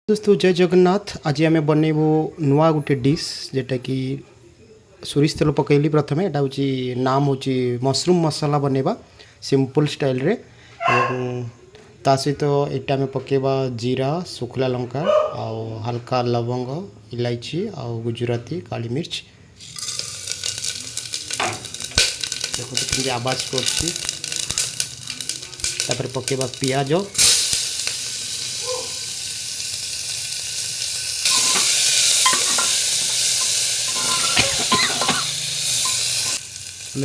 दोस्तों जय जगन्नाथ। आज आम बनइबू नुआ गोटे डिश जेटा कि सोरिष तेल पकईली प्रथम एटा हूँ नाम हूँ मशरूम मसाला बनइबा सिंपल स्टाइल रे। ता सहित एटा आम पकेबा जीरा सुखला लंका आउ हल्का लवंग इलायची आउ गुजराती काली मिर्च। देखो केमती आवाज करछि। तापर पकेबा पियाज आम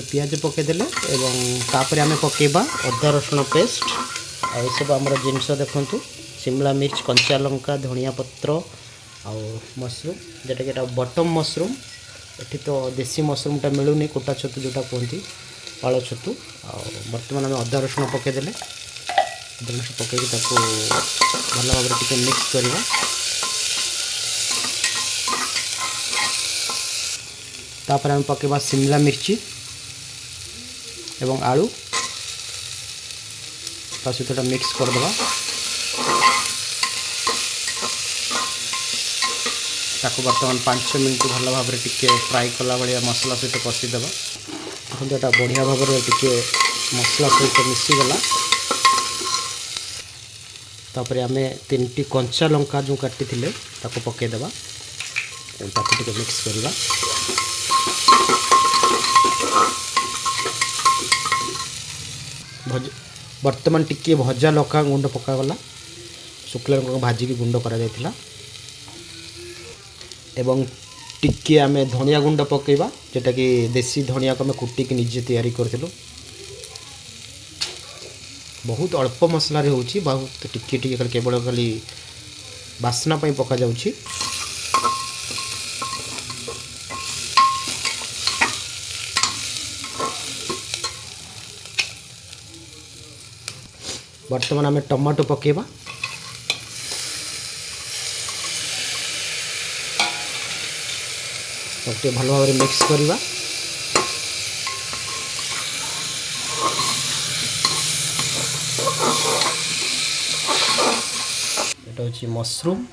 पियाज पकईदेले एवं तापर आम पकेबा अदा रसुण पेस्ट आ सब आमर जिनस देखु शिमला मिर्च कंचा लंका धनिया पत्र आउ मशरूम जोटा कि बटम मशरूम। ये तो देसी मशरूमटा मिलूनी कोटा छतु जोटा कहती पाल छतु। बर्तमान आम अदा रसुण पकईदेले अदा रसुण पकईकि भल भाव में मिक्स करवा। तापर आम पकेबा शिमला मिर्ची एवं आलू ता सहित मिक्स करदे। ताको बर्तमान 5 मिनट भल भाव में फ्राए कला भाया मसला सहित कषिदे। देखो यहाँ बढ़िया भाव में मसला सहित मिसीगला। तापर आम 3टी कंचा लंका जो काटी पकईदे मिक्स करवा। बर्तमान टिके भजा लंका गुंड पकागला शुक्ला लंका भाजिकी गुंड करा जायतिला एवं टिके आमे धनिया गुंड पकेबा जेटा कि देसी धनिया को आमे कुटिकी निजे तैयारी करथिलु। बहुत अल्प मसला रे होची बहुत टिके टिके केवल खाली बासना पई पका जाउची। बर्तमान आम टमाटो पकेबा। भल भाव में मिक्स करवा। एटा होची मशरूम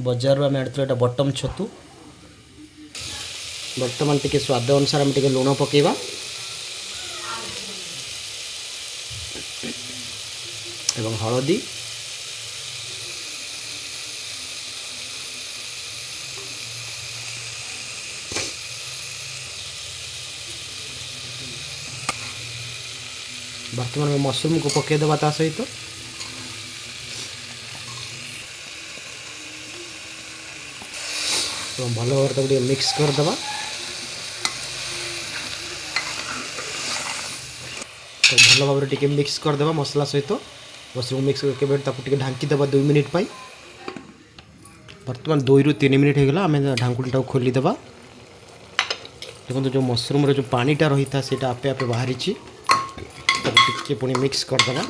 बाजार आम आनी बटम छतु। बर्तमान टिके स्वाद अनुसार आम टिके लुण पकेबा एवं हलदी बर्तमान में मशरूम को पकईदेवा ता सहित भल भाव में मिक्स करदे। तो भल भाव में मिक्स करदे मसला सहित मशरूम मिक्स करके ढांकीदे 2 मिनिट पाई। बर्तमान 2 ରୁ 3 मिनिट होगा आम ढांकुटा खोलीदे। देखो जो मशरूम जो पानीटा रही था सीटा आपे आपे बाहरी टिके पुणी मिक्स करदे।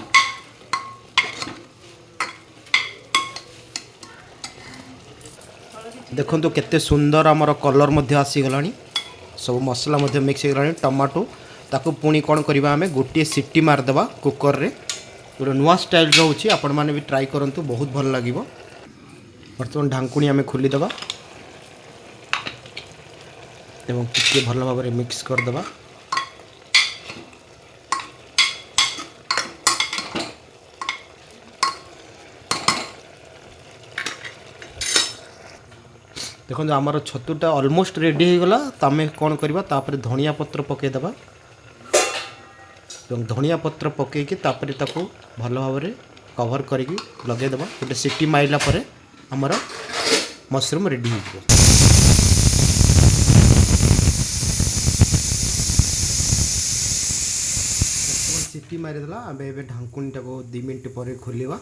देखो तो केते सुंदर आमर कलर मध्य आसीगला सब मसला मध्य मिक्स होगा टमाटो ताको पुणी कौन करवा आम गोटे सीटी मारदेवा कुकर रे। गोटे नुआ स्टाइल रोचे आपण मैंने भी ट्राई करूँ बहुत भल लगे। बर्तमान ढांकुणी आम खोलीदे एवं टिके भल भाव में मिक्स करदे। देखो आमर छतुटा ऑलमोस्ट रेडी हो गला। तो आम कौन करवा तापर धनिया पत्र पकईदे धनिया पत्र पकईकि तापर ताको भल भाव में कवर करके लगेदे। गोटे सीटी मारला पर आमर मशरूम रेडी हो सीटी मारिदेला। आम ए ढांकुणीटा को 2 मिनिट पर खोलिया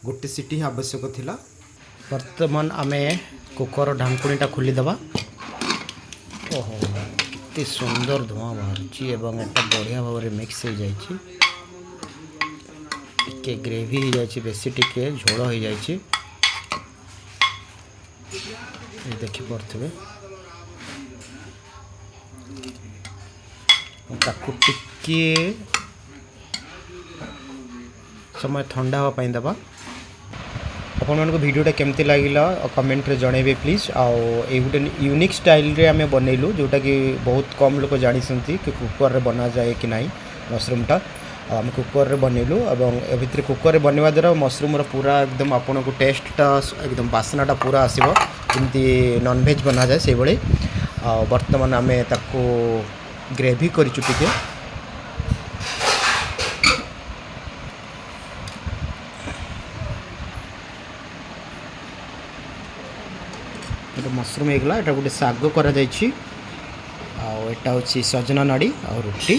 गोटे सीटी आवश्यक थिला। बर्तमान आम कुकर ढांकुणीटा खोलीदे। ओहो केते सुंदर धुआं बाहर एवं एटा बढ़िया भाव में मिक्स हो जाए। टिके ग्रेवी हो जाए बेसी टिके झोल हो जाए देखिपे। ताकू टिके समय ठंडा हाँपाई देवा। ଆପଣମାନଙ୍କୁ ଭିଡ଼ିଓଟା କେମିତି ଲାଗିଲା କମେଣ୍ଟରେ ଜଣାଇବେ ପ୍ଲିଜ୍। ଆଉ ଏଇ ଗୋଟେ ୟୁନିକ୍ ଷ୍ଟାଇଲ୍ରେ ଆମେ ବନେଇଲୁ, ଯେଉଁଟାକି ବହୁତ କମ୍ ଲୋକ ଜାଣିଛନ୍ତି କି କୁକର୍ରେ ବନାଯାଏ କି ନାହିଁ ମସରୁମ୍ଟା। ଆଉ ଆମେ କୁକର୍ରେ ବନେଇଲୁ ଏବଂ ଏ ଭିତରେ କୁକର୍ରେ ବନେଇବା ଦ୍ୱାରା ମସରୁମ୍ର ପୁରା ଏକଦମ ଆପଣଙ୍କୁ ଟେଷ୍ଟଟା ଏକଦମ ବାସ୍ନାଟା ପୁରା ଆସିବ, ଯେମିତି ନନଭେଜ୍ ବନାଯାଏ ସେଇଭଳି। ଆଉ ବର୍ତ୍ତମାନ ଆମେ ତାକୁ ଗ୍ରେଭି କରିଛୁ ଟିକେ। ଗୋଟେ ମସରୁମ୍ ହେଇଗଲା, ଏଇଟା ଗୋଟେ ଶାଗ କରାଯାଇଛି। ଆଉ ଏଇଟା ହେଉଛି ସଜନା ନାଡ଼ି ଆଉ ରୁଟି।